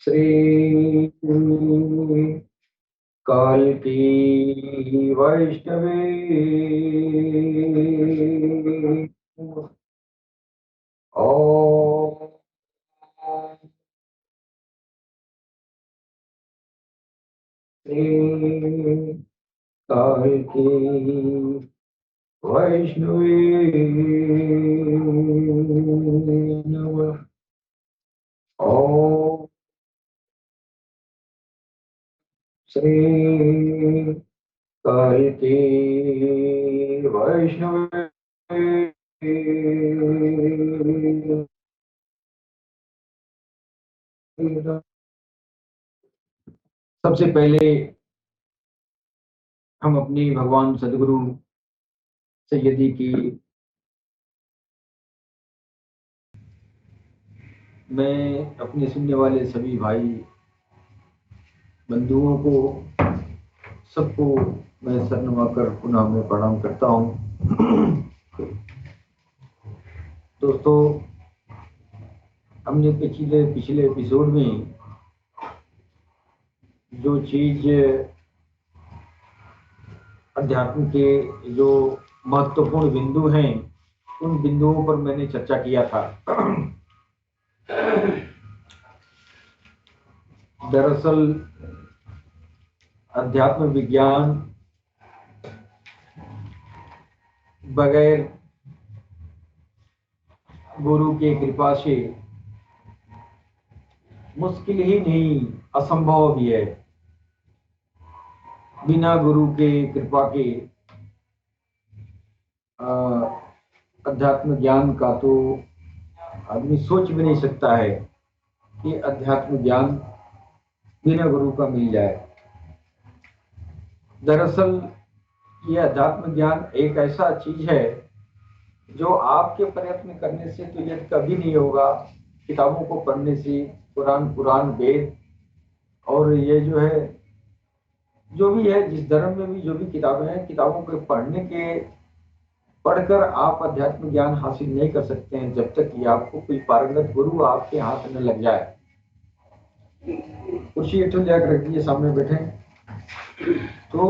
श्री काल की वैष्णवी ओम श्री काल की वैष्णवी नमः। ओम श्री काल की वैष्णवी। सबसे पहले हम अपनी भगवान सदगुरु सैयदी की मैं अपने सुनने वाले सभी भाई बंधुओं को सबको मैं सर नवाकर पुनः मैं प्रणाम करता हूँ। दोस्तों, हमने पिछले एपिसोड में जो चीज अध्यात्म के जो महत्वपूर्ण बिंदु हैं उन बिंदुओं पर मैंने चर्चा किया था। दरअसल अध्यात्म विज्ञान बगैर गुरु की कृपा से मुश्किल ही नहीं, असंभव भी है। बिना गुरु के कृपा के अध्यात्म ज्ञान का तो आदमी सोच भी नहीं सकता है कि अध्यात्म ज्ञान बिना गुरु का मिल जाए। दरअसल ये अध्यात्म ज्ञान एक ऐसा चीज है जो आपके प्रयत्न करने से तो ये कभी नहीं होगा। किताबों को पढ़ने से, पुराण वेद और ये जो है जो भी है, जिस धर्म में भी जो भी किताबें हैं, किताबों के पढ़कर आप अध्यात्म ज्ञान हासिल नहीं कर सकते हैं जब तक कि आपको कोई पारंगत गुरु आपके हाथ में लग जाए। कुर्सी एक जाकर रखिए, सामने बैठे तो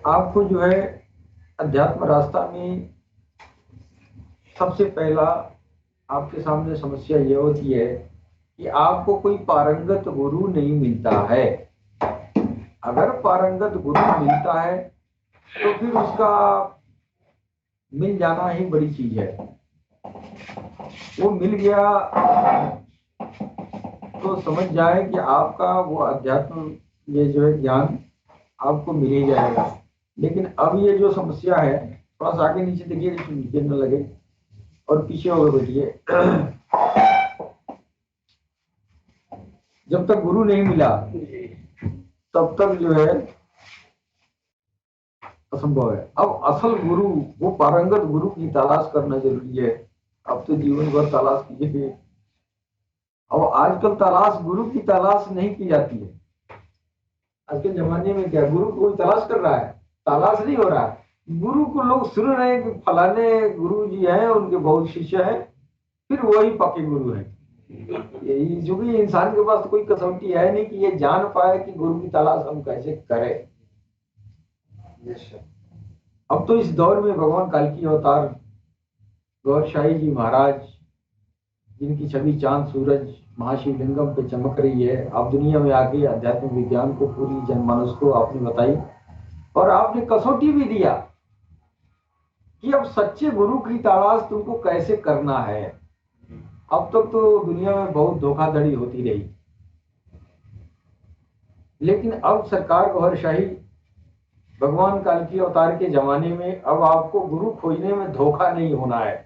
आपको जो है अध्यात्म रास्ता में सबसे पहला आपके सामने समस्या यह होती है कि आपको कोई पारंगत गुरु नहीं मिलता है। अगर पारंगत गुरु मिलता है तो फिर उसका मिल जाना ही बड़ी चीज है। वो मिल गया तो समझ जाए कि आपका वो अध्यात्म ये जो है ज्ञान आपको मिल ही जाएगा। लेकिन अब ये जो समस्या है, थोड़ा सा आगे नीचे देखिए, नीचे न लगे और पीछे हो गए बैठिए। जब तक गुरु नहीं मिला तब तक जो है असंभव है। अब असल गुरु, वो पारंगत गुरु की तलाश करना जरूरी है। अब तो जीवन भर तलाश कीजिए। अब आजकल तलाश गुरु की तलाश नहीं की जाती है। आज के जमाने में क्या गुरु को कोई तलाश कर रहा है? तलाश नहीं हो रहा है। गुरु को लोग सुन रहे हैं कि फलाने गुरु जी हैं, उनके बहुत शिष्य हैं, फिर वही पक्के गुरु हैं। यही जो भी इंसान के पास तो कोई कसौटी है नहीं कि ये जान पाए कि गुरु की तलाश हम कैसे करें। अब तो इस दौर में भगवान काल्की अवतार गौरशाही जी महाराज, जिनकी छवि चांद सूरज महाशिवलिंगम पे चमक रही है, आप दुनिया में आके अध्यात्म विज्ञान को पूरी जनमानस को आपने बताई और आपने कसौटी भी दिया कि अब सच्चे गुरु की तलाश तुमको कैसे करना है। अब तक तो दुनिया में बहुत धोखाधड़ी होती रही, लेकिन अब सरकार गौरशाही भगवान काल्की अवतार के जमाने में अब आपको गुरु खोजने में धोखा नहीं होना है।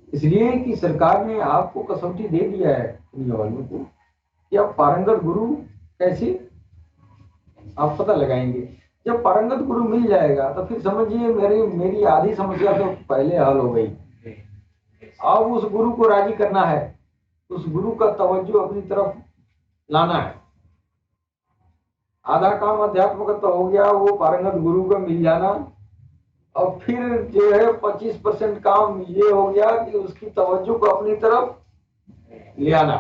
इसलिए कि सरकार ने आपको कसौटी दे दिया है दुनिया वालों को कि आप पारंगत गुरु कैसे आप पता लगाएंगे। जब पारंगत गुरु मिल जाएगा तो फिर समझिए मेरी आधी समस्या तो पहले हल हो गई। अब उस गुरु को राजी करना है, उस गुरु का तवज्जो अपनी तरफ लाना है। आधा काम अध्यात्म का तो हो गया, वो पारंगत गुरु का मिल जाना, और फिर जो है 25% काम ये हो गया कि उसकी तवज्जो को अपनी तरफ ले आना,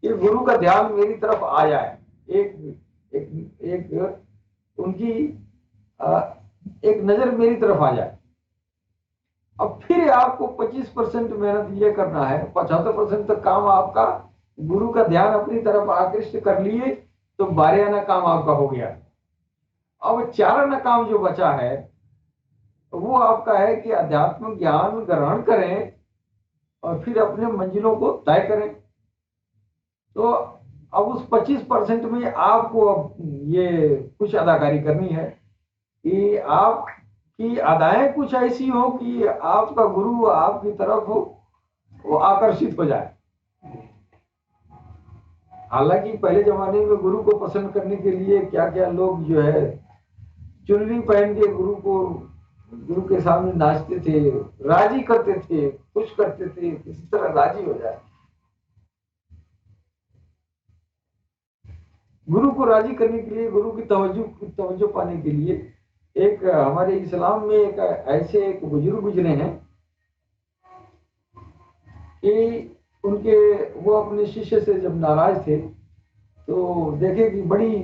कि गुरु का ध्यान मेरी तरफ आ जाए, एक एक एक उनकी आ, एक नजर मेरी तरफ आ जाए। अब फिर आपको 25% मेहनत ये करना है, 75% तक काम आपका गुरु का ध्यान अपनी तरफ आकृष्ट कर लिए तो 12 आना काम आपका हो गया। अब 4 आना काम जो बचा है वो आपका है कि अध्यात्म ज्ञान ग्रहण करें और फिर अपने मंजिलों को तय करें। तो अब उस 25% में आपको अब ये कुछ अदाकारी करनी है कि आपकी अदाएं कुछ ऐसी हो कि आपका गुरु आपकी तरफ हो, वो आकर्षित हो जाए। हालांकि पहले जमाने में गुरु को पसंद करने के लिए क्या क्या लोग जो है चुनरी पहन के गुरु के सामने नाचते थे, राजी करते थे, खुश करते थे, किसी तरह राजी हो जाए। गुरु को राजी करने के लिए, गुरु की तवज्जो पाने के लिए एक हमारे इस्लाम में एक ऐसे एक बुजुर्ग गुजरे हैं कि उनके वो अपने शिष्य से जब नाराज थे तो देखे कि बड़ी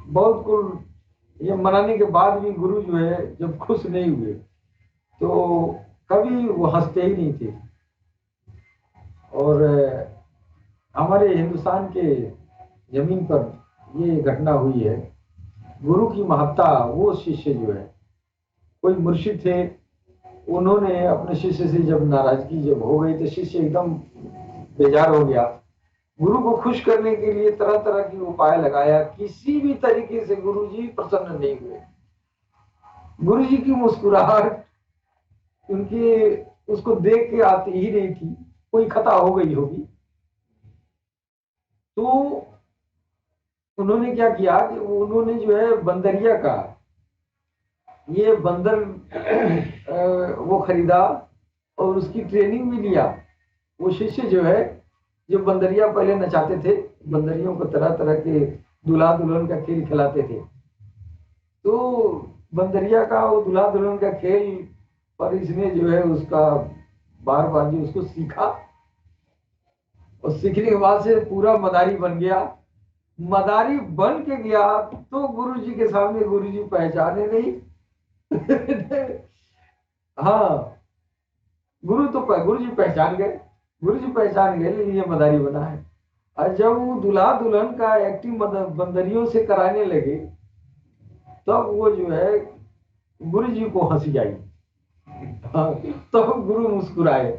बहुत कुछ ये मनाने के बाद भी गुरु जो है जब खुश नहीं हुए तो कभी वो हंसते ही नहीं थे। और हमारे हिंदुस्तान के जमीन पर ये घटना हुई है। गुरु की महत्ता, वो शिष्य जो है, कोई मुर्शिद थे, उन्होंने अपने शिष्य से जब नाराजगी जब हो गई तो शिष्य एकदम बेजार हो गया। गुरु को खुश करने के लिए तरह तरह की उपाय लगाया, किसी भी तरीके से गुरु जी प्रसन्न नहीं हुए। गुरु जी की मुस्कुराहट उनके उसको देख के आती ही नहीं थी, कोई खता हो गई होगी। तो उन्होंने क्या किया कि उन्होंने जो है बंदरिया का ये बंदर वो खरीदा और उसकी ट्रेनिंग भी लिया। वो शिष्य जो है, जो बंदरिया पहले नचाते थे, बंदरियों को तरह तरह के दूल्हा दुल्हन का खेल खिलाते थे। तो बंदरिया का वो दूल्हा दुल्हन का खेल पर इसने जो है उसका बार बार जो उसको सीखा और सीखने के बाद से पूरा मदारी बन गया। मदारी बन के गया तो गुरु जी के सामने गुरु जी पहचाने नहीं। हाँ, गुरु जी पहचान गए, गुरु जी पहचान गए लेकिन ये मदारी बना है। और जब वो दूल्हा दुल्हन का एक्टिंग बंदरियों से कराने लगे तब वो जो है गुरु जी को हंसी आई। हाँ, तब गुरु मुस्कुराए।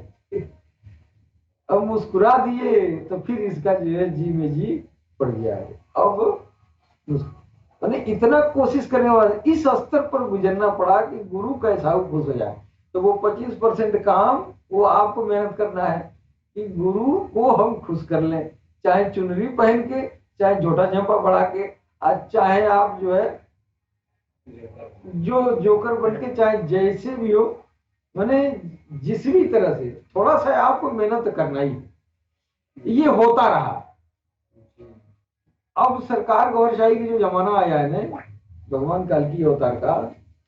अब मुस्कुरा दिए तो फिर इसका जो है जी में जी पड़ गया है। अब मैंने इतना कोशिश करने वाले इस स्तर पर गुजरना पड़ा कि गुरु कैसा खुश हो जाए। तो वो 25% काम वो आपको मेहनत करना है कि गुरु को हम खुश कर लें, चाहे चुनरी पहन के, चाहे झोटा झंपा बढ़ा के, आज चाहे आप जो है जो जोकर बन के, चाहे जैसे भी हो, मैंने जिस भी तरह से थोड़ा सा आपको मेहनत करना ही। ये होता रहा। अब सरकार गौरशाही की जो जमाना आया है ना भगवान काल्की अवतार का,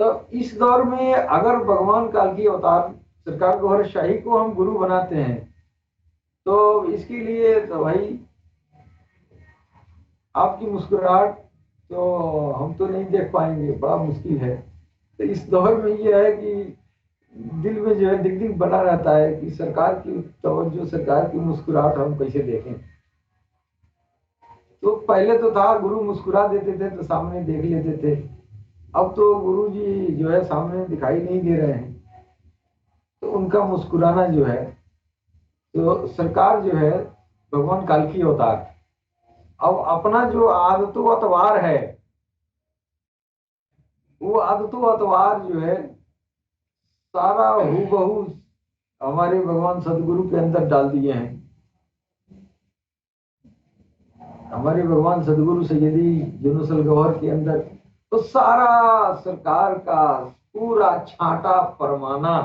तो इस दौर में अगर भगवान काल्की अवतार सरकार गौरशाही को हम गुरु बनाते हैं तो इसके लिए तो भाई आपकी मुस्कुराहट तो हम तो नहीं देख पाएंगे, बड़ा मुश्किल है। तो इस दौर में ये है कि दिल में जो है दिग दिग बना रहता है कि सरकार की तवज्जो, सरकार की मुस्कुराहट हम कैसे देखें। तो पहले तो था गुरु मुस्कुरा देते थे तो सामने देख लेते थे, अब तो गुरु जी जो है सामने दिखाई नहीं दे रहे हैं तो उनका मुस्कुराना जो है, तो सरकार जो है भगवान काल्की अवतार अब अपना जो आदतो अतवार है, वो आदतो अतवार जो है सारा हूबहू हमारे भगवान सदगुरु के अंदर डाल दिए हैं। हमारे भगवान सदगुरु सैयदी यूनुसल गौहर के अंदर तो सारा सरकार का पूरा छांटा परमाना,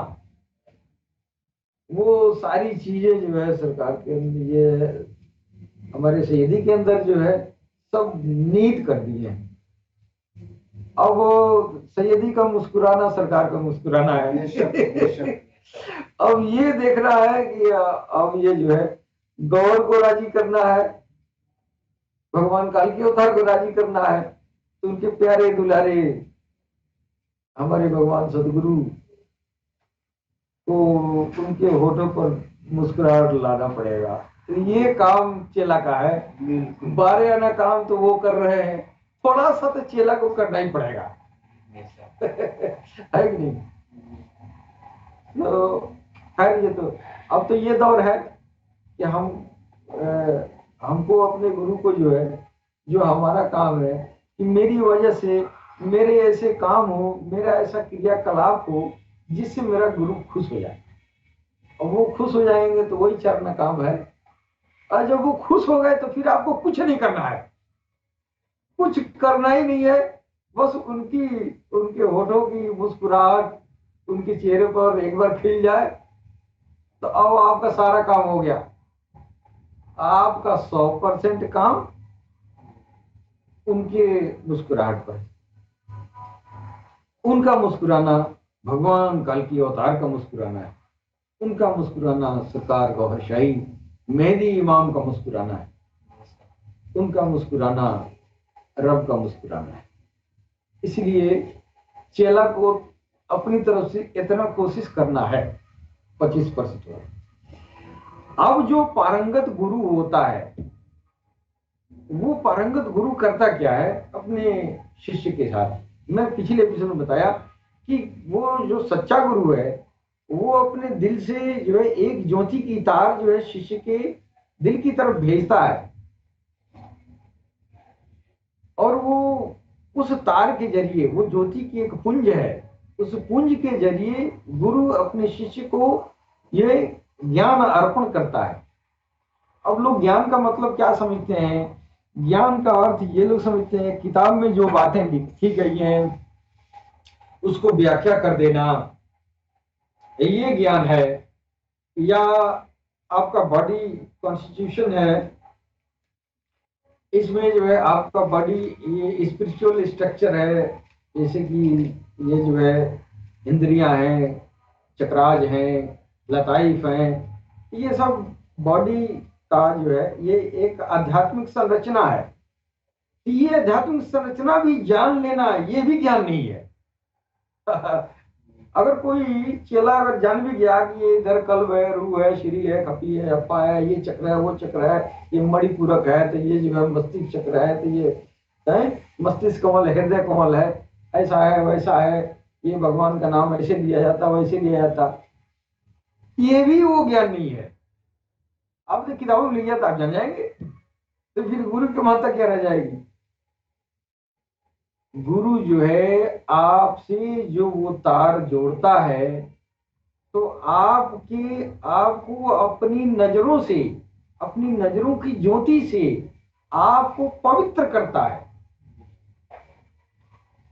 वो सारी चीजें जो है सरकार के अंदर, ये हमारे सैयदी के अंदर जो है सब नीत कर दिए हैं। अब वो सैयदी का मुस्कुराना सरकार का मुस्कुराना है। अब ये देख रहा है कि अब ये जो है गौर को राजी करना है, भगवान काल के अवतार को राजी करना है, तो उनके प्यारे दुलारे हमारे भगवान सदगुरु को उनके होठों पर मुस्कुराहट लाना पड़ेगा। तो ये काम चेला का है। बारह आना काम तो वो कर रहे हैं, थोड़ा सा तो चेला को करना ही पड़ेगा। है कि नहीं? तो खैर ये तो अब तो ये दौर है कि हमको अपने गुरु को जो है, जो हमारा काम है कि मेरी वजह से मेरे ऐसे काम हो, मेरा ऐसा क्रियाकलाप हो जिससे मेरा गुरु खुश हो जाए। और वो खुश हो जाएंगे तो वही चरना काम है। और जब वो खुश हो गए तो फिर आपको कुछ नहीं करना है, कुछ करना ही नहीं है, बस उनके होठों की मुस्कुराहट उनके चेहरे पर एक बार खिल जाए तो अब आपका सारा काम हो गया। आपका 100% काम उनके मुस्कुराहट पर। उनका मुस्कुराना भगवान काल की अवतार का मुस्कुराना है, उनका मुस्कुराना सरकार गौहर शाही मेहदी इमाम का मुस्कुराना है, उनका मुस्कुराना रब का मुस्कुराना है। इसलिए चेला को अपनी तरफ से इतना कोशिश करना है 25%। अब जो पारंगत गुरु होता है, वो पारंगत गुरु करता क्या है अपने शिष्य के साथ। मैं पिछले एपिसोड में बताया कि वो जो सच्चा गुरु है वो अपने दिल से जो है एक ज्योति की तार जो है शिष्य के दिल की तरफ भेजता है, और वो उस तार के जरिए, वो ज्योति की एक पुंज है, उस पुंज के जरिए गुरु अपने शिष्य को ये ज्ञान अर्पण करता है। अब लोग ज्ञान का मतलब क्या समझते हैं? ज्ञान का अर्थ ये लोग समझते हैं किताब में जो बातें लिखी गई हैं उसको व्याख्या कर देना, ये ज्ञान है। या आपका बॉडी कॉन्स्टिट्यूशन है, इसमें जो है आपका बॉडी ये स्पिरिचुअल स्ट्रक्चर है, जैसे कि ये जो है इंद्रियां हैं, चक्राज हैं, लताइफ हैं, ये सब बॉडी का जो है ये एक आध्यात्मिक संरचना है। ये आध्यात्मिक संरचना भी जान लेना ये भी ज्ञान नहीं है। अगर कोई चेला अगर जान भी गया कि ये इधर कल्ब है, रूह है, श्री है, खपी है, अप्पा है, ये चक्र है, वो चक्र है, ये मणिपूरक है, तो ये जो है मस्तिष्क चक्र है, तो ये है मस्तिष्क कमल, हृदय कमल है, ऐसा है वैसा है, ये भगवान का नाम ऐसे लिया जाता वैसे लिया जाता, ये भी वो ज्ञान नहीं है। आपने किताबों में लिया तो आप जान जाएंगे, तो फिर गुरु की महत्ता क्या रह जाएगी? गुरु जो है आपसे जो वो तार जोड़ता है, तो आपको अपनी नजरों से, अपनी नजरों की ज्योति से आपको पवित्र करता है।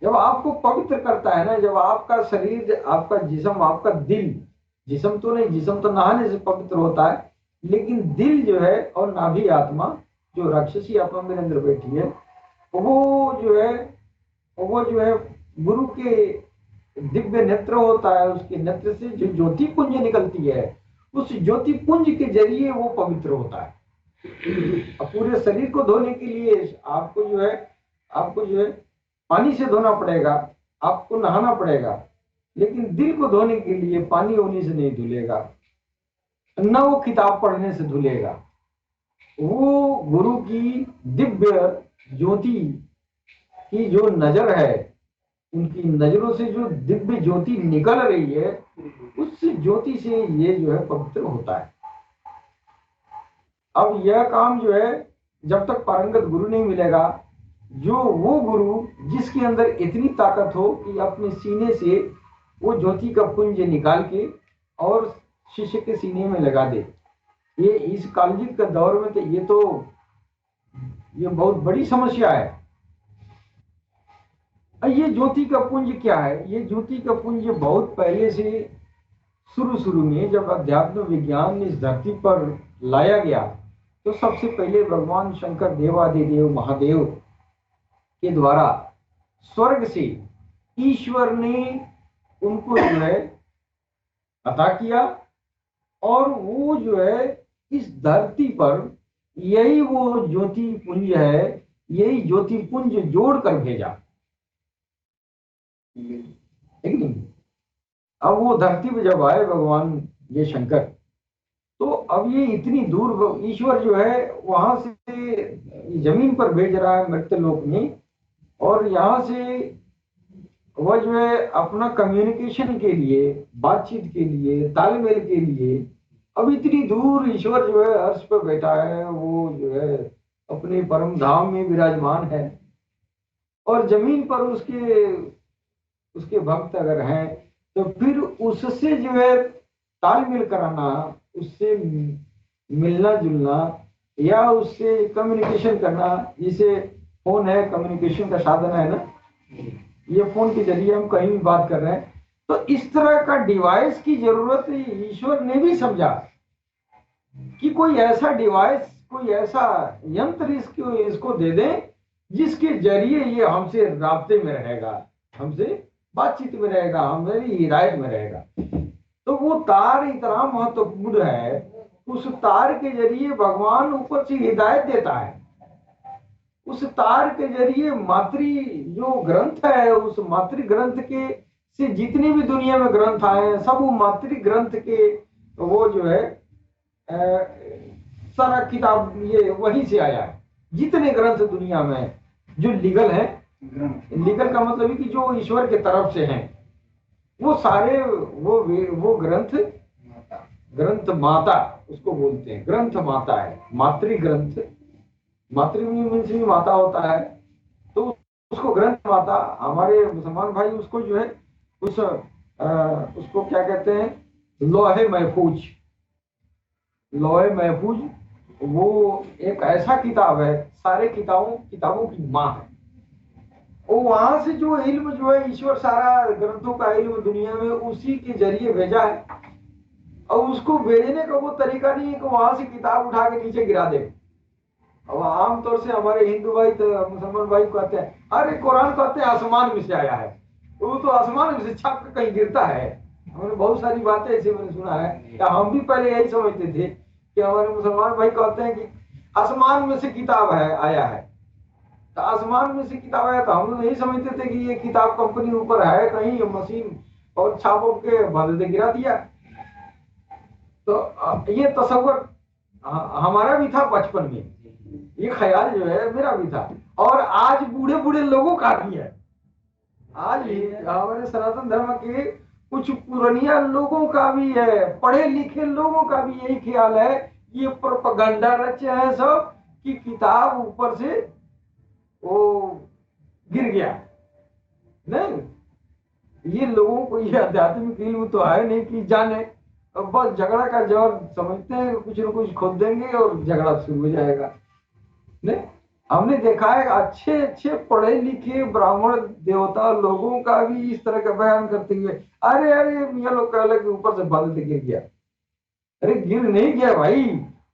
जब आपको पवित्र करता है ना, जब आपका शरीर, आपका जिस्म, आपका दिल, जिस्म तो नहीं, जिस्म तो नहाने से पवित्र होता है, लेकिन दिल जो है और नाभि आत्मा जो राक्षसी आत्मा मेरे अंदर बैठी है, वो जो है गुरु के दिव्य नेत्र होता है, उसके नेत्र से जो ज्योति पुंज निकलती है, उस ज्योति पुंज के जरिए वो पवित्र होता है। अब पूरे शरीर को धोने के लिए आपको जो है पानी से धोना पड़ेगा, आपको नहाना पड़ेगा, लेकिन दिल को धोने के लिए पानी होने से नहीं धुलेगा, न वो किताब पढ़ने से धुलेगा। वो गुरु की दिव्य ज्योति की जो नजर है, उनकी नजरों से जो दिव्य ज्योति निकल रही है, उस ज्योति से ये जो है पवित्र होता है। अब यह काम जो है जब तक पारंगत गुरु नहीं मिलेगा, जो वो गुरु जिसके अंदर इतनी ताकत हो कि अपने सीने से वो ज्योति का पुंज निकाल के और शिष्य के सीने में लगा दे, ये इस कालयुग के दौर में तो ये बहुत बड़ी समस्या है। ये ज्योति का पुंज क्या है? ये ज्योति का पुंज बहुत पहले से शुरू में जब अध्यात्म विज्ञान इस धरती पर लाया गया, तो सबसे पहले भगवान शंकर देवादिदेव महादेव के द्वारा स्वर्ग से ईश्वर ने उनको जो है अता किया, और वो जो है इस धरती पर यही वो ज्योति पुंज है, यही ज्योति पुंज जोड़ कर भेजा, ठीक नहीं। अब वो धरती पे जब आए भगवान ये शंकर, तो अब ये इतनी दूर ईश्वर जो है वहां से जमीन पर भेज रहा है मृत्यु लोक में, और यहाँ से वह जो है अपना कम्युनिकेशन के लिए, बातचीत के लिए, तालमेल के लिए, अब इतनी दूर ईश्वर जो है अर्श पर बैठा है, वो जो है अपने परम धाम में विराजमान है, और जमीन पर उसके उसके भक्त अगर हैं तो फिर उससे जो है तालमेल कराना, उससे मिलना जुलना, या उससे कम्युनिकेशन करना, जिसे फोन है कम्युनिकेशन का साधन है ना, ये फोन के जरिए हम कहीं भी बात कर रहे हैं, तो इस तरह का डिवाइस की जरूरत ईश्वर ने भी समझा कि कोई ऐसा डिवाइस, कोई ऐसा यंत्र इसको दे दें जिसके जरिए ये हमसे राब्ते में रहेगा, हमसे बातचीत में रहेगा, हमारी हिदायत में रहेगा। तो वो तार इतना महत्वपूर्ण है, उस तार के जरिए भगवान ऊपर से हिदायत देता है। उस तार के जरिए मातृ जो ग्रंथ है, उस मातृ ग्रंथ के से जितने भी दुनिया में ग्रंथ आए हैं, सब वो मातृ ग्रंथ के वो जो है सारा किताब ये वहीं से आया है। जितने ग्रंथ दुनिया में जो लीगल है, लीगल का मतलब है कि जो ईश्वर के तरफ से हैं, वो सारे वो ग्रंथ माता उसको बोलते हैं, ग्रंथ माता है, मातृ ग्रंथ। मातृ मीन्स भी माता होता है, तो उसको ग्रंथ माता। हमारे मुसलमान भाई उसको जो है उसको क्या कहते हैं, लोहे महफूज। लोहे महफूज वो एक ऐसा किताब है, सारे किताबों की माँ है। वो वहां से जो इल्म जो है ईश्वर सारा ग्रंथों का इल्म दुनिया में उसी के जरिए भेजा है, और उसको भेजने का वो तरीका नहीं है कि वहां से किताब उठा के नीचे गिरा दे। अब आमतौर से हमारे हिंदू भाई तो मुसलमान भाई कहते हैं, अरे कुरान कहते हैं आसमान में से आया है, वो तो आसमान में से छप के कहीं गिरता है। हमने बहुत सारी बातें ऐसे मैंने सुना है, या हम भी पहले यही समझते थे कि हमारे मुसलमान भाई कहते हैं कि आसमान में से किताब है आया है। तो आसमान में से किताब आया, तो हम लोग यही समझते थे कि ये किताब कंपनी ऊपर है कहीं मशीन, और छापों के बदले गिरा दिया। तो ये तस्वर हमारा भी था बचपन में, ये ख्याल जो है मेरा भी था, और आज बूढ़े बूढ़े लोगों का भी है। आज हमारे सनातन धर्म के कुछ पुरानिया लोगों का भी है, पढ़े लिखे लोगों का भी यही ख्याल है, ये प्रोपेगेंडा रचे हैं सब कि किताब ऊपर से वो गिर गया। नहीं, ये लोगों को ये आध्यात्मिक इल्म तो है नहीं कि जाने, बस झगड़ा का जोर समझते हैं, कुछ न कुछ खोद देंगे और झगड़ा शुरू हो जाएगा। नहीं, हमने देखा है अच्छे अच्छे पढ़े लिखे ब्राह्मण देवता लोगों का भी इस तरह का बयान करते हुए, अरे अरे मियाँ लोग कह लगे ऊपर से बादल गिर गया। अरे गिर नहीं गया भाई,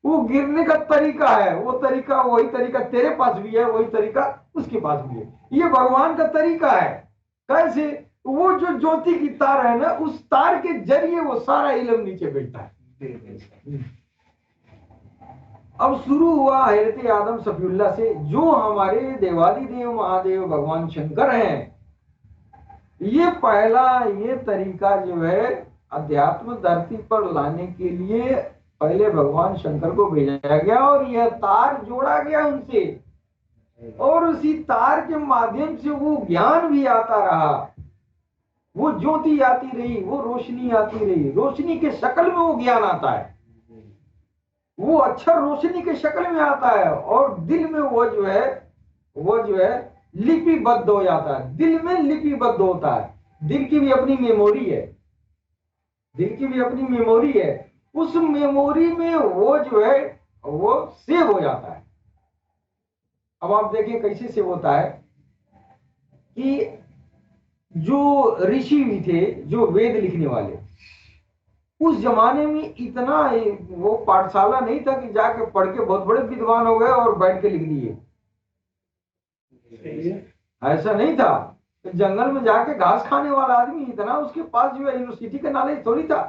वो गिरने का तरीका है, वो तरीका वही तरीका तेरे पास भी है, वही तरीका उसके पास भी है। ये भगवान का तरीका है। कैसे? वो जो ज्योति की तार है ना, उस तार के जरिए वो सारा इल्म नीचे भेजता है। अब शुरू हुआ हैरत आदम सफीउल्लाह से, जो हमारे देवादिदेव महादेव भगवान शंकर हैं। ये पहला ये तरीका जो है अध्यात्म धरती पर लाने के लिए पहले भगवान शंकर को भेजा गया, और यह तार जोड़ा गया उनसे, और उसी तार के माध्यम से वो ज्ञान भी आता रहा, वो ज्योति आती रही, वो रोशनी आती रही, रोशनी के शक्ल में वो ज्ञान आता है, वो अक्षर रोशनी के शक्ल में आता है, और दिल में वो जो है लिपिबद्ध हो जाता है, दिल में लिपिबद्ध होता है। दिल की भी अपनी मेमोरी है, दिल की भी अपनी मेमोरी है, उस मेमोरी में वो जो है वो सेव हो जाता है। अब आप देखिए कैसे सेव होता है कि जो ऋषि भी थे, जो वेद लिखने वाले, उस जमाने में इतना वो पाठशाला नहीं था कि जाके पढ़ के बहुत बड़े विद्वान हो गए और बैठ के लिख दिए, ऐसा नहीं था। तो जंगल में जाके घास खाने वाला आदमी इतना उसके पास जो है यूनिवर्सिटी का नॉलेज थोड़ी था।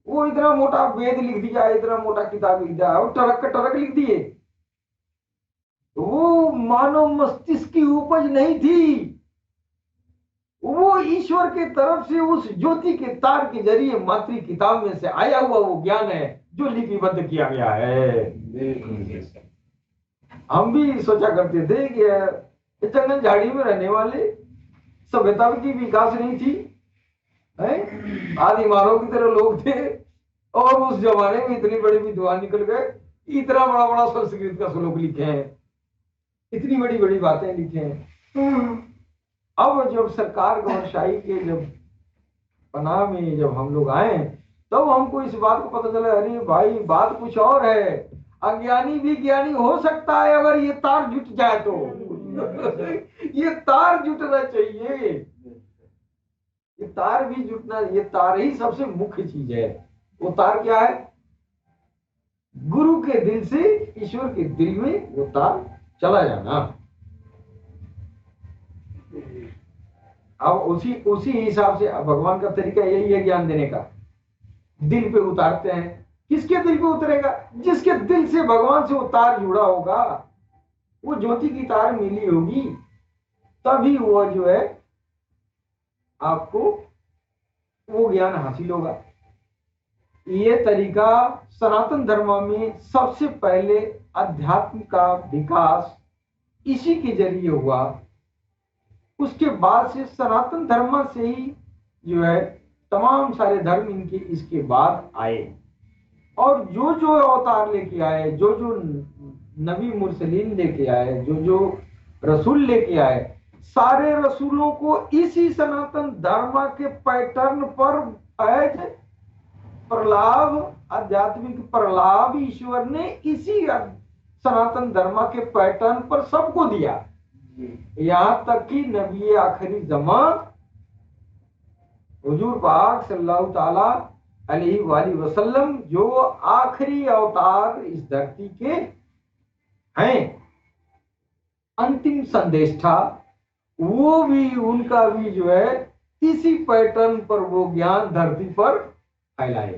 वो इतना मोटा वेद लिख दिया, इतना मोटा किताब लिख दिया और टरक का टरक लिख दिए। वो मानव मस्तिष्क की उपज नहीं थी, वो ईश्वर के तरफ से उस ज्योति के तार के जरिए मातृ किताब में से आया हुआ वो ज्ञान है जो लिपिबद्ध किया गया है। हम भी सोचा करते थे कि जंगल झाड़ी में रहने वाले सभ्यता की विकास नहीं थी, आदि मानव की तरह लोग थे, और उस जमाने में इतनी बड़ी विद्वान निकल गए, इतना बड़ा बड़ा संस्कृत का श्लोक लिखे हैं, इतनी बड़ी बड़ी बातें लिखे हैं। अब जब सरकार गौरशाही के जब पनाह में जब हम लोग आए, तब हमको इस बात को पता चला, अरे भाई बात कुछ और है, अज्ञानी भी ज्ञानी हो सकता है अगर ये तार जुट जाए तो। ये तार जुटना चाहिए, ये तार भी जुटना, ये तार ही सबसे मुख्य चीज है। वो तार क्या है? गुरु के दिल से ईश्वर के दिल में वो तार चला जाना। अब उसी हिसाब से भगवान का तरीका यही है ज्ञान देने का, दिल पे उतारते हैं। किसके दिल पे उतरेगा? जिसके दिल से भगवान से वो तार जुड़ा होगा, वो ज्योति की तार मिली होगी, तभी वो जो है आपको वो ज्ञान हासिल होगा। ये तरीका सनातन धर्म में सबसे पहले अध्यात्म का विकास इसी के जरिए हुआ। उसके बाद से सनातन धर्म से ही जो है तमाम सारे धर्म इनके इसके बाद आए, और जो जो अवतार लेके आए, जो जो नबी मुरसलीन लेके आए, जो जो रसूल लेके आए, सारे रसूलों को इसी सनातन धर्म के पैटर्न पर आए थे। प्रलाभ, आध्यात्मिक प्रलाभ ईश्वर ने इसी सनातन धर्म के पैटर्न पर सबको दिया। यहां तक कि नबी आखिरी ज़मा हुजूर पाक सल्लल्लाहु ताला अलैहि वसल्लम जो आखिरी अवतार इस धरती के हैं, अंतिम संदेश था, वो भी उनका भी जो है इसी पैटर्न पर वो ज्ञान धरती पर फैलाए।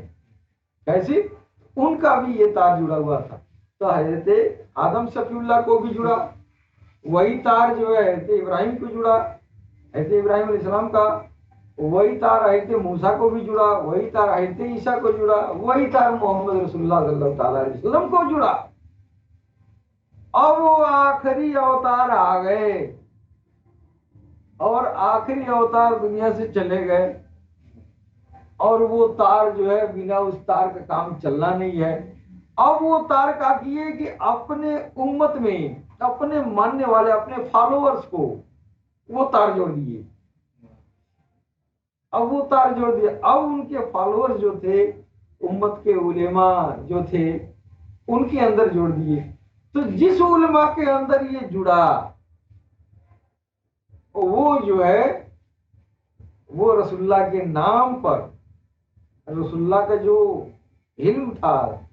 कैसे? उनका भी ये तार जुड़ा हुआ था। तो हजरत आदम शफीउल्लाह को भी जुड़ा, वही तार जो है हजरत इब्राहिम को जुड़ा, हजरत इब्राहिम अलैहिस्सलाम का, वही तार हजरत मूसा को भी जुड़ा, वही तार हजरत ईसा को जुड़ा, वही तार मोहम्मद रसूलुल्लाह सल्लल्लाहु अलैहि वसल्लम को जुड़ा। अब वो आखिरी अवतार आ गए और आखिरी अवतार दुनिया से चले गए, और वो तार जो है बिना उस तार का काम चलना नहीं है। अब वो तार का किए कि अपने उम्मत में अपने मानने वाले अपने फॉलोअर्स को वो तार जोड़ दिए। अब वो तार जोड़ दिए, अब उनके फॉलोअर्स जो थे, उम्मत के उलेमा जो थे, उनके अंदर जोड़ दिए। तो जिस उलेमा के अंदर ये जुड़ा, वो जो है वो रसूलुल्लाह के नाम पर, रसूलुल्लाह का जो इल्म था,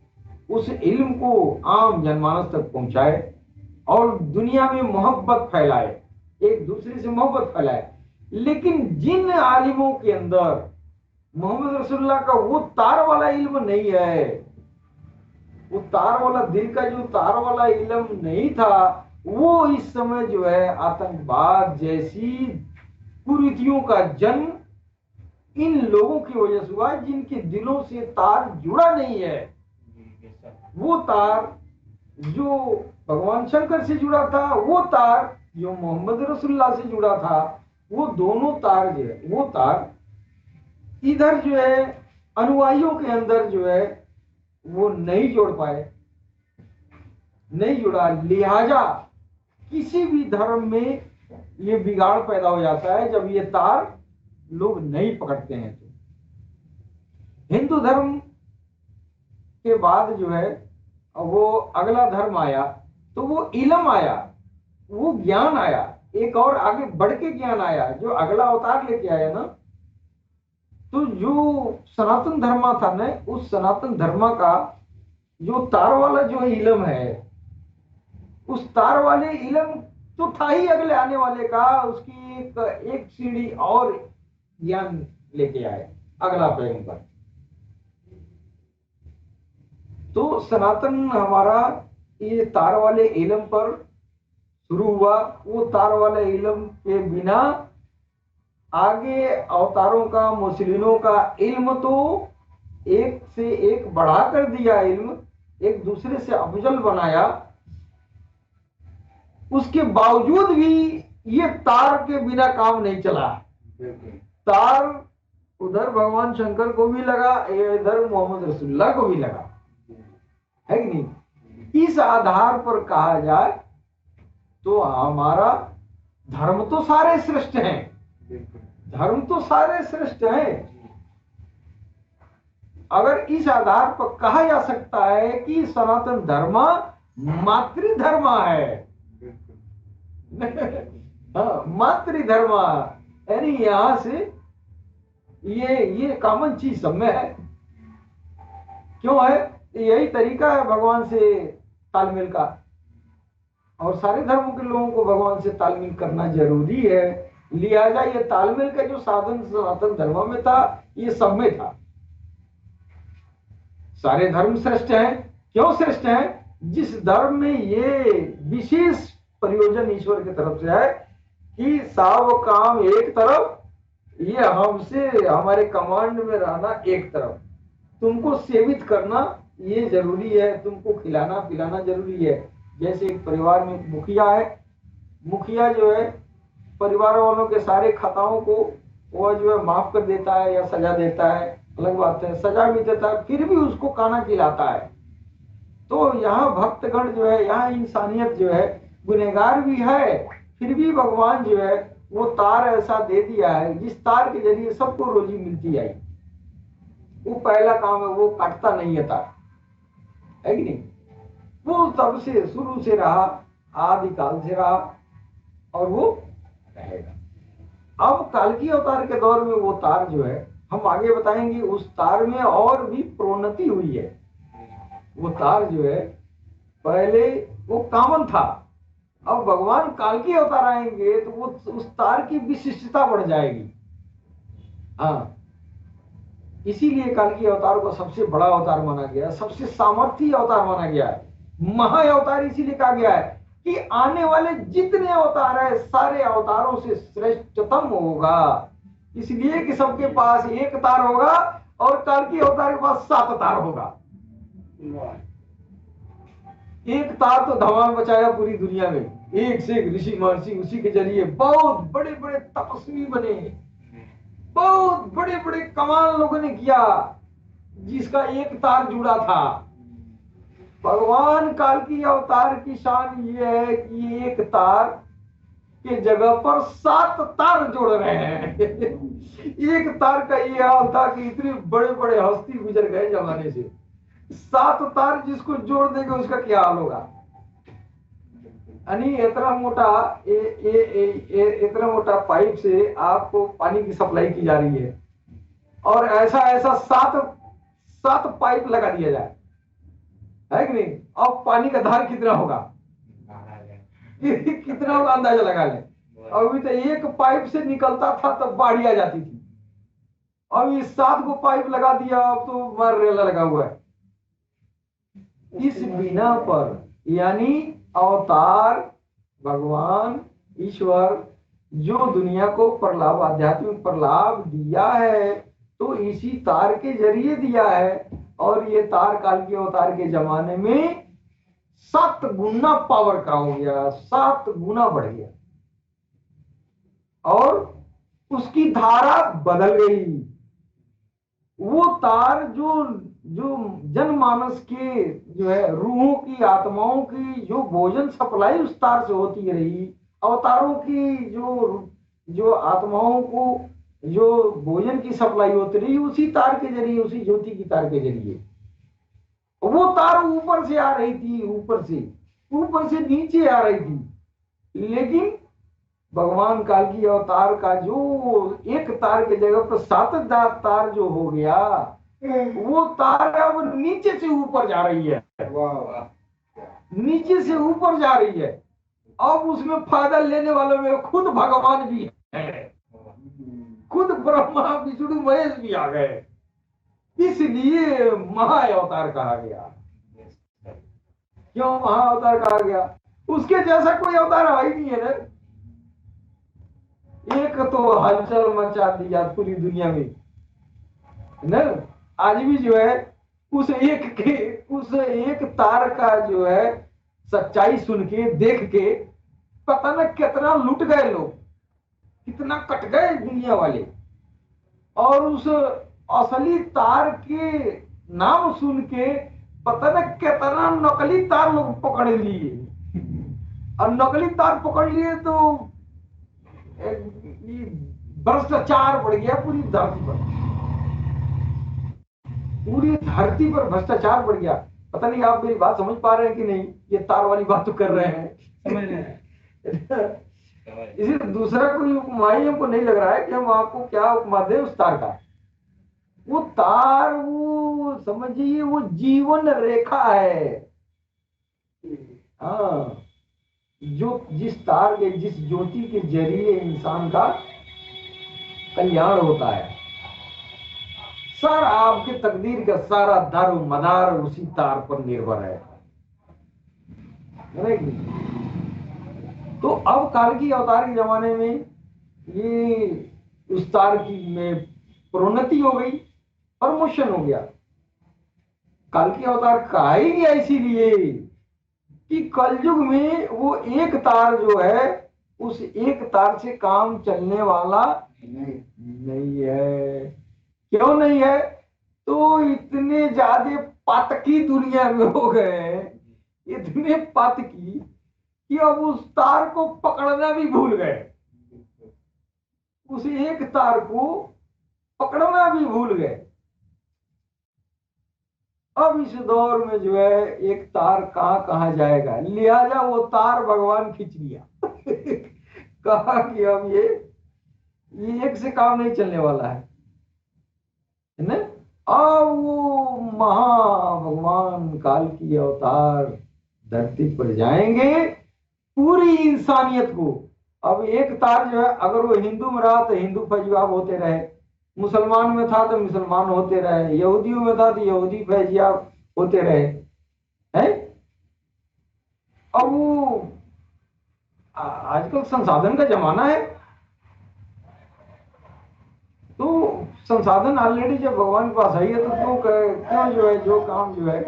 उस इल्म को आम जनमानस तक पहुंचाए और दुनिया में मोहब्बत फैलाए, एक दूसरे से मोहब्बत फैलाए। लेकिन जिन आलिमों के अंदर मोहम्मद रसूलुल्लाह का वो तार वाला इल्म नहीं है, वो तार वाला दिल का जो तार वाला इल्म नहीं था, वो इस समय जो है आतंकवाद जैसी कुरीतियों का जन्म इन लोगों की वजह से हुआ जिनके दिलों से तार जुड़ा नहीं है। वो तार जो भगवान शंकर से जुड़ा था, वो तार जो मोहम्मद रसूलुल्लाह से जुड़ा था, वो दोनों तार जो है, वो तार इधर जो है अनुयायियों के अंदर जो है वो नहीं जोड़ पाए, नहीं जुड़ा। लिहाजा किसी भी धर्म में ये बिगाड़ पैदा हो जाता है जब ये तार लोग नहीं पकड़ते हैं। तो हिंदू धर्म के बाद जो है वो अगला धर्म आया, तो वो इल्म आया, वो ज्ञान आया, एक और आगे बढ़ के ज्ञान आया जो अगला अवतार लेके आया ना। तो जो सनातन धर्म था ना, उस सनातन धर्म का जो तार वाला जो इल्म है, उस तार वाले इल्म तो था ही अगले आने वाले का, उसकी एक सीढ़ी और ज्ञान लेके आए अगला पैगंबर। तो सनातन हमारा ये तार वाले इल्म पर शुरू हुआ। वो तार वाले इल्म के बिना आगे अवतारों का, मुस्लिमों का इल्म तो एक से एक बढ़ा कर दिया, इल्म एक दूसरे से अफजल बनाया। उसके बावजूद भी ये तार के बिना काम नहीं चला। तार उधर भगवान शंकर को भी लगा, इधर मोहम्मद रसूलुल्लाह को भी लगा, है कि नहीं। इस आधार पर कहा जाए तो हमारा धर्म तो सारे श्रेष्ठ हैं, धर्म तो सारे श्रेष्ठ हैं। अगर इस आधार पर कहा जा सकता है कि सनातन धर्म मातृधर्म है, हाँ मातृधर्म, यानी यहां से ये कॉमन चीज सब में है। क्यों है? यही तरीका है भगवान से तालमेल का, और सारे धर्मों के लोगों को भगवान से तालमेल करना जरूरी है। लिहाजा ये तालमेल का जो साधन सनातन धर्म में था, ये सब में था। सारे धर्म श्रेष्ठ हैं। क्यों श्रेष्ठ हैं? जिस धर्म में ये विशेष प्रयोजन ईश्वर की तरफ से है कि सब काम एक तरफ, ये हमसे हमारे कमांड में रहना एक तरफ, तुमको सेवित करना ये जरूरी है, तुमको खिलाना पिलाना जरूरी है। जैसे एक परिवार में मुखिया है, मुखिया जो है परिवार वालों के सारे खताओं को वह जो है माफ कर देता है या सजा देता है, अलग बात है, सजा भी देता है, फिर भी उसको खाना खिलाता है। तो यहाँ भक्तगण जो है, यहाँ इंसानियत जो है, गुनहगार भी है, फिर भी भगवान जो है वो तार ऐसा दे दिया है जिस तार के जरिए सबको रोजी मिलती आई। वो पहला काम है, वो कटता नहीं है तार, है कि नहीं। वो तब से शुरू से रहा, आदिकाल से रहा, और वो रहेगा। अब कालकी अवतार के दौर में वो तार जो है, हम आगे बताएंगे, उस तार में और भी प्रोन्नति हुई है। वो तार जो है पहले वो कॉमन था, अब भगवान कालकी अवतार आएंगे तो वो उस तार की विशिष्टता बढ़ जाएगी। हाँ, इसीलिए कालकी अवतार को सबसे बड़ा अवतार माना गया, सबसे सामर्थ्य अवतार माना गया है, महा अवतार इसीलिए कहा गया है कि आने वाले जितने अवतार है सारे अवतारों से श्रेष्ठतम होगा। इसलिए कि सबके पास एक तार होगा और कालकी अवतार के पास 7 तार होगा। एक तार तो धमाल मचाया पूरी दुनिया में, एक से एक ऋषि महर्षि उसी के जरिए बहुत बड़े बड़े तपस्वी बने, बहुत बड़े बड़े कमाल लोगों ने किया, जिसका एक तार जुड़ा था। भगवान कालकी अवतार की शान ये है कि एक तार के जगह पर 7 तार जोड़ रहे हैं। एक तार का ये हाल था कि इतने बड़े बड़े हस्ती गुजर गए जमाने से, 7 तार जिसको जोड़ देंगे उसका क्या हाल होगा। यानी इतना मोटा इतना मोटा पाइप से आपको पानी की सप्लाई की जा रही है, और ऐसा ऐसा 7 पाइप लगा दिया जाए, है कि नहीं। अब पानी का धार कितना होगा, कितना होगा अंदाजा लगा ले। अभी तो एक पाइप से निकलता था तब बाढ़ी आ जाती थी, अब ये 7 को पाइप लगा दिया, अब तो मर रेला लगा हुआ है। इस बिना पर यानी अवतार भगवान ईश्वर जो दुनिया को प्रलाभ, आध्यात्मिक प्रलाभ दिया है तो इसी तार के जरिए दिया है। और ये तार कालकी अवतार के जमाने में 7 गुना पावर का हो गया, 7 गुना बढ़ गया, और उसकी धारा बदल गई। वो तार जो जनमानस के जो है रूहों की, आत्माओं की जो भोजन सप्लाई उस तार से होती रही, अवतारों की जो आत्माओं को जो भोजन की सप्लाई होती रही, उसी तार के जरिए, उसी ज्योति की तार के जरिए। वो तार ऊपर से आ रही थी, ऊपर से नीचे आ रही थी। लेकिन भगवान कालकी अवतार का जो एक तार के जगह पर 7 तार जो हो गया, वो तार अब नीचे से ऊपर जा रही है, नीचे से ऊपर जा रही है। अब उसमें फायदा लेने वालों में खुद भगवान भी है, खुद ब्रह्मा विष्णु महेश भी आ गए, इसलिए महाअवतार कहा गया। क्यों महाअवतार कहा गया? उसके जैसा कोई अवतार है ही नहीं है ना। एक तो हलचल मचा दिया पूरी दुनिया में ना। आज भी जो है उस एक तार का जो है सच्चाई सुन के देख के पता न कितना लुट गए लोग, कितना कट गए दुनिया वाले। और उस असली तार के नाम सुन के पता न कितना नकली तार लोग पकड़ लिए। और नकली तार पकड़ लिए तो भ्रष्टाचार बढ़ गया पूरी धरती पर। पूरी धरती पर भ्रष्टाचार बढ़ गया। पता नहीं आप मेरी बात समझ पा रहे हैं कि नहीं? ये तार वाली बात तो कर रहे हैं, समझ रहे हैं। इसी दूसरा कोई उपमा ही हमको नहीं लग रहा है कि हम आपको क्या उपमा दे उस तार का। वो तार, वो समझिए वो जीवन रेखा है। हाँ, जो जिस तार के, जिस ज्योति के जरिए इंसान का कल्याण होता है। सारा आपके तकदीर का सारा धर्म मदार उसी तार पर निर्भर है। तो अब काल की अवतार के जमाने में ये उस तार की में प्रोन्नति हो गई, प्रमोशन हो गया। काल की अवतार कहा ही गया इसीलिए कि कलयुग में वो एक तार जो है, उस एक तार से काम चलने वाला नहीं है। क्यों नहीं है? तो इतने ज्यादा पातकी दुनिया में हो गए, इतने पातकी कि अब उस तार को पकड़ना भी भूल गए। उस एक तार को पकड़ना भी भूल गए। अब इस दौर में जो है एक तार कहां जाएगा, लिहाजा वो तार भगवान खींच लिया। कहा कि अब ये एक से काम नहीं चलने वाला है ना। अब वो महा भगवान काल की अवतार धरती पर जाएंगे पूरी इंसानियत को। अब एक तार जो है, अगर वो हिंदू में रहा तो हिंदू फैजियाब होते रहे, मुसलमान में था तो मुसलमान होते रहे, यहूदियों में था तो यहूदी फैजियाब होते रहे हैं। अब वो आजकल संसाधन का जमाना है, तो संसाधन ऑलरेडी जब भगवान के पास आई है तो क्यों जो है जो काम जो है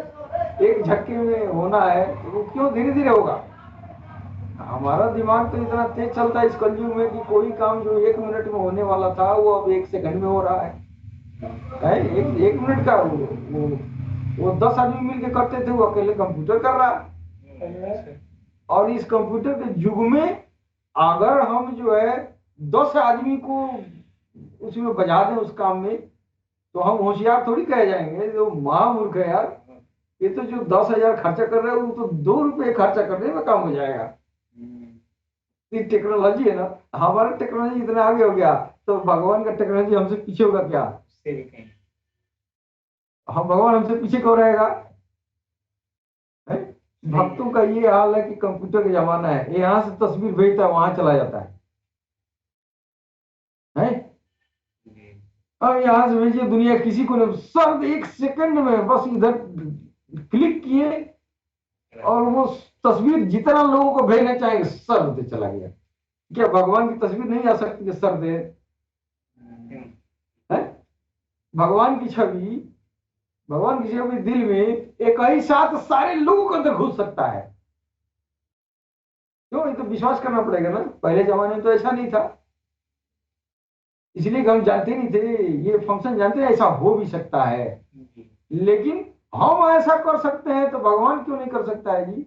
एक झटके में होना है वो क्यों धीरे धीरे होगा। हमारा दिमाग तो इतना तेज चलता है इस कलयुग में कि कोई काम जो 1 मिनट में होने वाला था वो अब 1 सेकंड में हो रहा है। एक मिनट का वो 10 आदमी मिलकर करते थे, वो अकेले कंप्यूटर कर रहा है। और इस कंप्यूटर के युग में अगर हम जो है 10 आदमी को उसमें बजा दें उस काम में, तो हम होशियार थोड़ी कहे जाएंगे, जो महामूर्ख है यार। ये तो जो 10,000 खर्चा कर रहे हैं वो तो 2 रुपए खर्चा करने में काम हो जाएगा। ये टेक्नोलॉजी है ना, हमारा टेक्नोलॉजी इतना आगे हो गया तो भगवान का टेक्नोलॉजी हमसे पीछे होगा क्या? हम भगवान हमसे पीछे क्यों रहेगा? भक्तों का ये हाल है कि कंप्यूटर का जमाना है, यहां से तस्वीर भेजता है वहां चला जाता है। अब यहां से भेजिए दुनिया किसी को नहीं, सब 1 सेकंड में बस इधर क्लिक किए और वो तस्वीर जितना लोगों को भेजना चाहेंगे सब दे चला गया। क्या भगवान की तस्वीर नहीं आ सकती कि सर दे? है भगवान की छवि, भगवान की छवि दिल में एक ही साथ सारे लोगों के अंदर घुस सकता है। क्यों? ये तो विश्वास करना पड़ेगा ना। पहले जमाने में तो ऐसा नहीं था, इसलिए हम जानते नहीं थे ये फंक्शन, जानते हैं ऐसा हो भी सकता है। लेकिन हम ऐसा कर सकते हैं तो भगवान क्यों नहीं कर सकता है जी?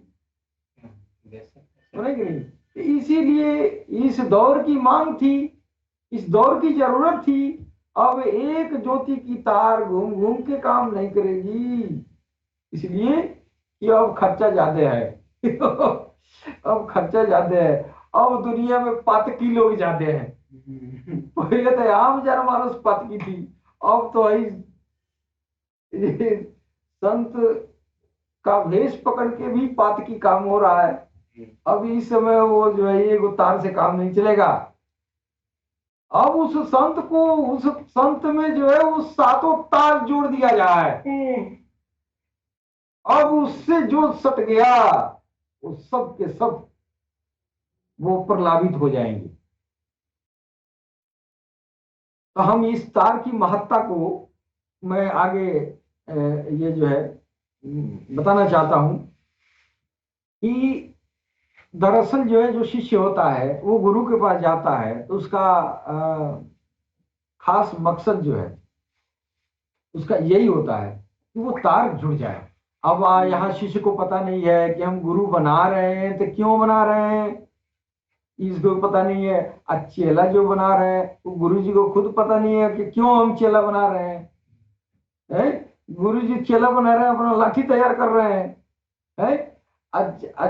नहीं कि नहीं? इसीलिए इस दौर की मांग थी, इस दौर की जरूरत थी। अब एक ज्योति की तार घूम घूम के काम नहीं करेगी, इसलिए कि अब खर्चा ज्यादा है। अब खर्चा ज्यादा है, अब दुनिया में पातकी लोग ज्यादा हैं। पहले तो आम जनमानस पातकी थी, अब तो संत का भेष पकड़ के भी पातकी काम हो रहा है। अब इस समय वो जो है ये तार से काम नहीं चलेगा। अब उस संत में जो है वो सातों तार जोड़ दिया जाए। अब उससे जो सट गया वो सब के सब वो प्रलाभित हो जाएंगे। तो हम इस तार की महत्ता को मैं आगे ये जो है बताना चाहता हूं कि दरअसल जो है जो शिष्य होता है वो गुरु के पास जाता है तो उसका खास मकसद जो है उसका यही होता है कि वो तार जुड़ जाए। अब यहाँ शिष्य को पता नहीं है कि हम गुरु बना रहे हैं तो क्यों बना रहे हैं, इसको पता नहीं है। अब चेला जो बना रहे हैं वो गुरु जी को खुद पता नहीं है कि क्यों हम चेला बना रहे हैं, है? गुरु जी चेला बना रहे हैं, अपना लाठी तैयार कर रहे हैं, है?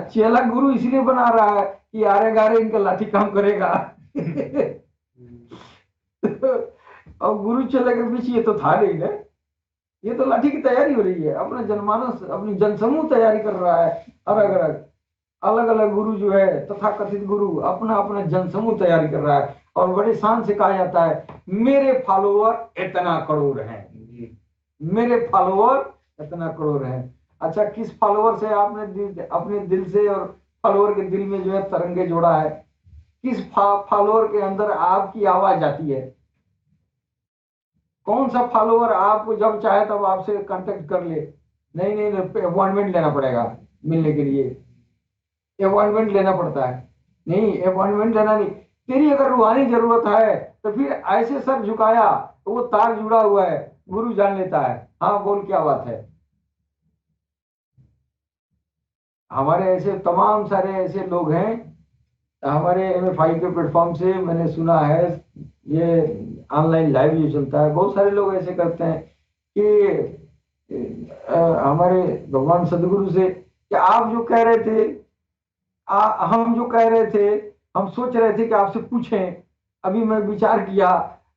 चेला गुरु इसलिए बना रहा है कि आरे गारे इनका लाठी काम करेगा। और गुरु चेला के बीच ये तो था नहीं ना, ये तो लाठी की तैयारी हो रही है, अपना जनमानस अपनी जनसमूह तैयारी कर रहा है। अलग अलग गुरु जो है तथा कथित गुरु अपना अपना जनसमूह तैयारी कर रहा है और बड़े शान से कहा जाता है मेरे फॉलोअर इतना करोड़ हैं, मेरे फॉलोअर इतना करोड़ हैं। अच्छा, किस फॉलोअर से आपने अपने दिल से और फॉलोअर के दिल में जो है तरंगे जोड़ा है? किस फॉलोअर के अंदर आपकी आवाज आती है? कौन सा फॉलोअर आपको जब चाहे तब आपसे कांटेक्ट कर ले? नहीं नहीं, अपॉइंटमेंट लेना पड़ेगा मिलने के लिए, अपॉइंटमेंट लेना पड़ता है। नहीं, अपॉइंटमेंट लेना नहीं, तेरी अगर रूहानी जरूरत है तो फिर ऐसे सर झुकाया तो वो तार जुड़ा हुआ है, गुरु जान लेता है। हाँ बोल, क्या बात है? हमारे ऐसे तमाम सारे ऐसे लोग हैं हमारे MFI के प्लेटफॉर्म से, मैंने सुना है ये ऑनलाइन लाइव जो चलता है, बहुत सारे लोग ऐसे करते हैं कि हमारे भगवान सदगुरु से कि आप जो कह रहे थे, हम जो कह रहे थे, हम सोच रहे थे कि आपसे पूछें, अभी मैं विचार किया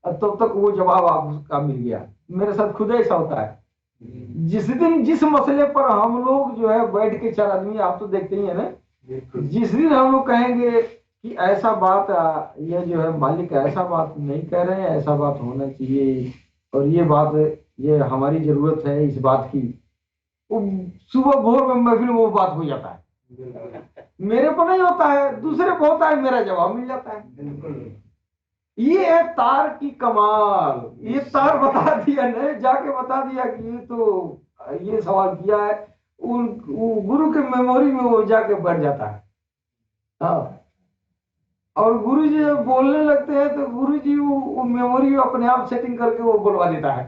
तब तक वो जवाब आपका मिल गया। मेरे साथ खुद ऐसा होता है, जिस दिन जिस मसले पर हम लोग जो है बैठ के 4 आदमी, आप तो देखते ही है ना, जिस दिन हम लोग कहेंगे कि ऐसा बात ये जो है मालिक ऐसा बात नहीं कह रहे हैं, ऐसा बात होना चाहिए और ये बात ये हमारी जरूरत है इस बात की, वो सुबह भोर में महफिल वो बात हो जाता है। मेरे को नहीं होता है, दूसरे को होता है, मेरा जवाब मिल जाता है। ये है तार की कमाल। ये तार बता दिया ने, जाके बता दिया कि ये तो ये सवाल किया है, गुरु के मेमोरी में वो जाके बढ़ जाता है। हाँ, और गुरु जी जब बोलने लगते हैं तो गुरु जी वो मेमोरी अपने आप सेटिंग करके वो बोलवा देता है।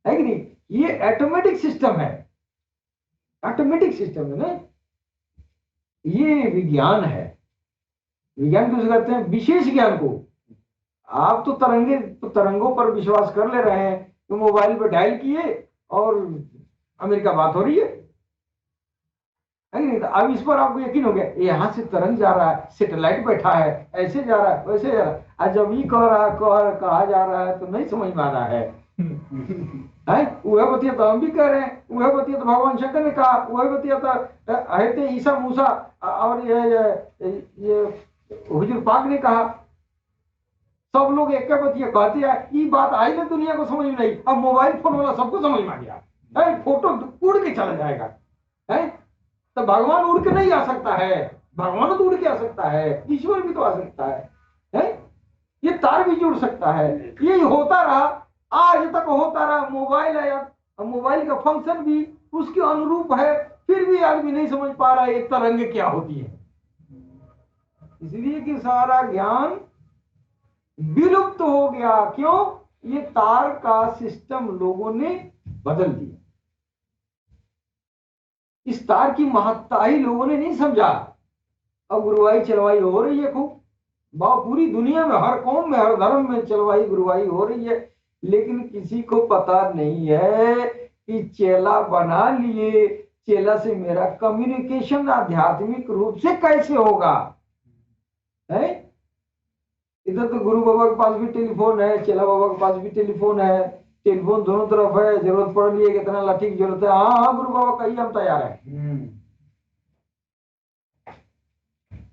है कि नहीं? ये ऑटोमेटिक सिस्टम है, ऑटोमेटिक सिस्टम है ना, ये विज्ञान है। विज्ञान किसे कहते हैं? विशेष ज्ञान को। आप तो तरंगों पर विश्वास कर ले रहे हैं, तो मोबाइल पे डायल किए और अमेरिका बात हो रही है। नहीं, तो अब इस पर आपको यकीन हो गया, यहाँ से तरंग जा रहा है, सैटेलाइट बैठा है, ऐसे जा रहा है वैसे जा रहा है। आज जब ये कहा जा रहा है तो नहीं समझ में आ रहा है। वह बतिया तो हम भी कह रहे हैं, वह बतिया तो भगवान शंकर ने कहा, वह बतिया तो हजरत ईसा मूसा और ये हुजूर पाक ने कहा। सब लोग एक बतिया कहते हैं, ये बात आई ना दुनिया को समझ में नहीं, अब मोबाइल फोन वाला सबको समझ में आ गया, फोटो उड़ के चला जाएगा। है तो भगवान उड़ के नहीं आ सकता है, भगवान तो उड़ के आ सकता है, ईश्वर भी तो आ सकता है? ये तार भी जुड़ सकता है। ये होता रहा, आज तक होता रहा। मोबाइल है, मोबाइल का फंक्शन भी उसके अनुरूप है, फिर भी आदमी नहीं समझ पा रहा है ये तरंगे क्या होती है। इसलिए कि सारा ज्ञान विलुप्त हो गया। क्यों? ये तार का सिस्टम लोगों ने बदल दिया। इस तार की महत्ता ही लोगों ने नहीं समझा। अब गुरुवाई चलवाई हो रही है खूब, पूरी दुनिया में हर कौम में हर धर्म में चलवाई गुरुवाई हो रही है, लेकिन किसी को पता नहीं है कि चेला बना लिए, चेला से मेरा कम्युनिकेशन आध्यात्मिक रूप से कैसे होगा। है इधर तो गुरु बाबा के पास भी टेलीफोन है, चेला बाबा के पास भी टेलीफोन है, टेलीफोन दोनों तरफ है, जरूरत पड़ रही है, कितना लाठी की जरूरत है, हाँ हाँ गुरु बाबा कहिए हम तैयार है।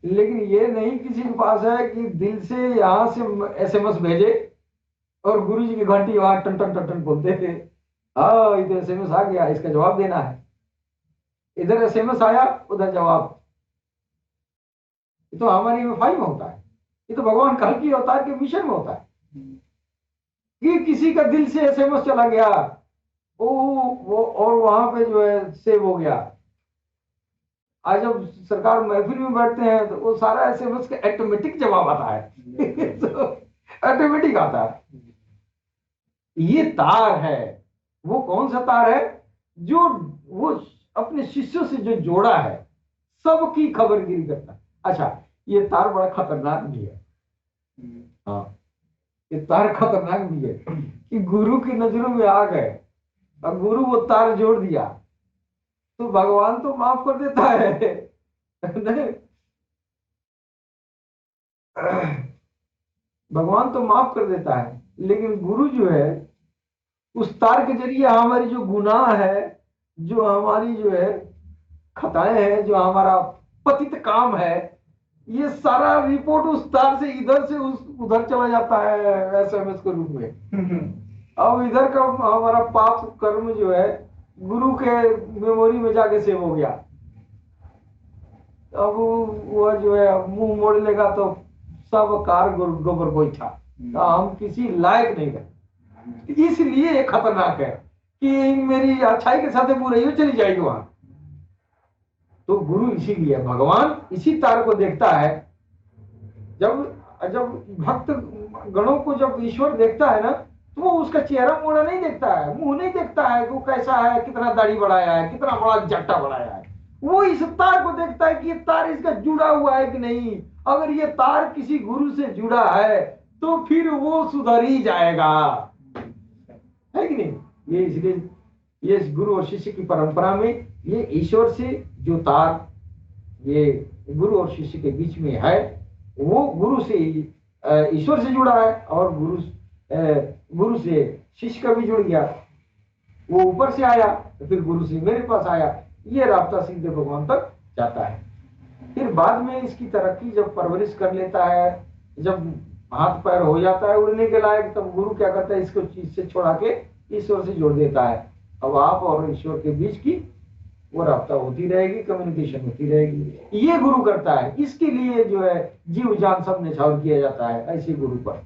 लेकिन ये नहीं किसी के पास है कि दिल से यहाँ से एसएमएस भेजे और गुरु जी की घंटी वहां टन टन टन टन बोलते थे, हाँ इधर एसएमएस आ गया, इसका जवाब देना है। इधर एसएमएस आया, उधर जवाब। ये तो हमारी वफाई में होता है, ये तो भगवान कल की अवतार के मिशन में होता है कि किसी का दिल से एसएमएस चला गया, वो और वहां पे जो है सेव हो गया। आज जब सरकार महफिल में बैठते हैं तो वो सारा एसएमएस का ऑटोमेटिक जवाब आता है तो ऑटोमेटिक आता है। ये तार है, वो कौन सा तार है? जो वो अपने शिष्यों से जो जोड़ा है, सबकी खबरगिरी करता है। अच्छा, ये तार बड़ा खतरनाक भी है। हाँ, ये तार खतरनाक भी है कि गुरु की नजरों में आ गए और गुरु वो तार जोड़ दिया तो भगवान तो माफ कर देता है नहीं, भगवान तो माफ कर देता है, लेकिन गुरु जो है उस तार के जरिए हमारी जो गुनाह है, जो हमारी जो है खताएं हैं, जो हमारा पतित काम है, ये सारा रिपोर्ट उस तार से इधर से उधर चला जाता है एसएमएस के रूप में। अब इधर का हमारा पाप कर्म जो है गुरु के मेमोरी में जाके सेव हो गया। अब वो जो है मुंह मोड़ लेगा तो सब कार गोबर गोईठा, तो हम किसी लायक नहीं रहे। इसलिए ये खतरनाक है कि मेरी अच्छाई के साथ बुराई चली जाएगी वहां। तो गुरु इसीलिए, भगवान इसी तार को देखता है। जब जब भक्त गणों को जब ईश्वर देखता है ना, तो वो उसका चेहरा मोड़ा नहीं देखता है, मुंह नहीं देखता है कि वो कैसा है, कितना दाढ़ी बढ़ाया है, कितना बड़ा जट्टा बढ़ाया है। वो इस तार को देखता है कि ये तार इसका जुड़ा हुआ है कि नहीं। अगर ये तार किसी गुरु से जुड़ा है तो फिर वो सुधर ही जाएगा, है कि नहीं? ये इसलिए ये गुरु और शिष्य की परंपरा में ये ईश्वर से जो तार ये गुरु और शिष्य के बीच में है, वो गुरु से ईश्वर से जुड़ा है और गुरु से शिष्य का भी जुड़ गया। वो ऊपर से आया तो फिर गुरु से मेरे पास आया, ये रास्ता सीधे भगवान तक जाता है। फिर बाद में इसकी तरक्की जब परवरिश कर लेता है, जब हाथ पैर हो जाता है उड़ने के लायक, तब गुरु क्या करता है, इसको चीज से छोड़ा के ईश्वर से जोड़ देता है। अब आप और ईश्वर के बीच की वो रास्ता होती रहेगी, कम्युनिकेशन होती रहेगी। ये गुरु करता है, इसके लिए जो है जीव जान सब निछावर किया जाता है ऐसे गुरु पर।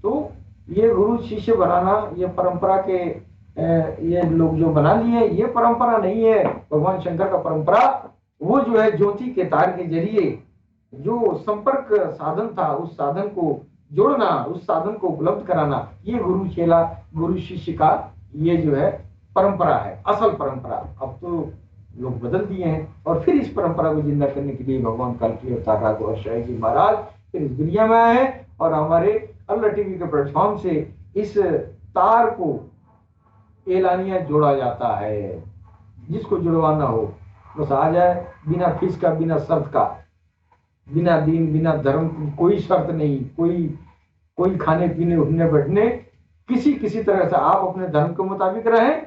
तो ये गुरु शिष्य बनाना, ये परंपरा के ये लोग जो बना लिए, ये परंपरा नहीं है भगवान शंकर का परंपरा। वो जो है ज्योति के तार के जरिए जो संपर्क साधन था, उस साधन को जोड़ना, उस साधन को उपलब्ध कराना, ये गुरु चेला गुरु शिष्य का ये जो है परंपरा है, असल परंपरा। अब तो लोग बदल दिए हैं और फिर इस परंपरा को जिंदा करने के लिए भगवान कल की अवतार राघव शाही जी महाराज फिर इस दुनिया में आए हैं और हमारे अल्लाह टीवी के प्लेटफॉर्म से इस तार को एलानिया जोड़ा जाता है। जिसको जुड़वाना हो बस आ जाए, बिना फीस का, बिना शर्त का, बिना दीन बिना धर्म की कोई शर्त नहीं, कोई खाने पीने उठने बैठने किसी तरह से आप अपने धर्म के मुताबिक रहें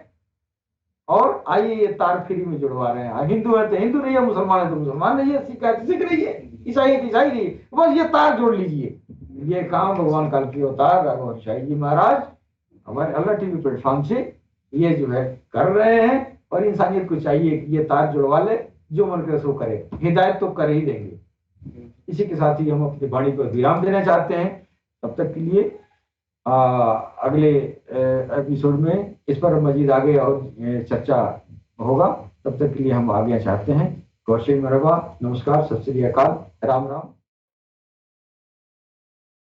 और आइए ये तार फ्री में जुड़वा रहे हैं। हिंदू है तो हिंदू रहिए, मुसलमान है तो मुसलमान रहिए, सिख है तो सिख रहिए, ईसाई है तो ईसाई रहिए, बस ये तार जोड़ लीजिए। ये काम भगवान काल की अवतार राघव शाही जी महाराज हमारे अल्लाह टीवी प्लेटफॉर्म से ये जो है कर रहे हैं और इंसानियत को चाहिए कि ये तार जुड़वा ले, जो मन करे सो करे, हिदायत तो कर ही देंगे। इसी के साथ ही हम अपनी वाणी को विराम देना चाहते हैं। तब तक के लिए अगले एपिसोड में इस पर मजीद आगे और चर्चा होगा। तब तक के लिए हम आगे चाहते हैं। गौर से मरहबा, नमस्कार, सत श्री अकाल, राम राम।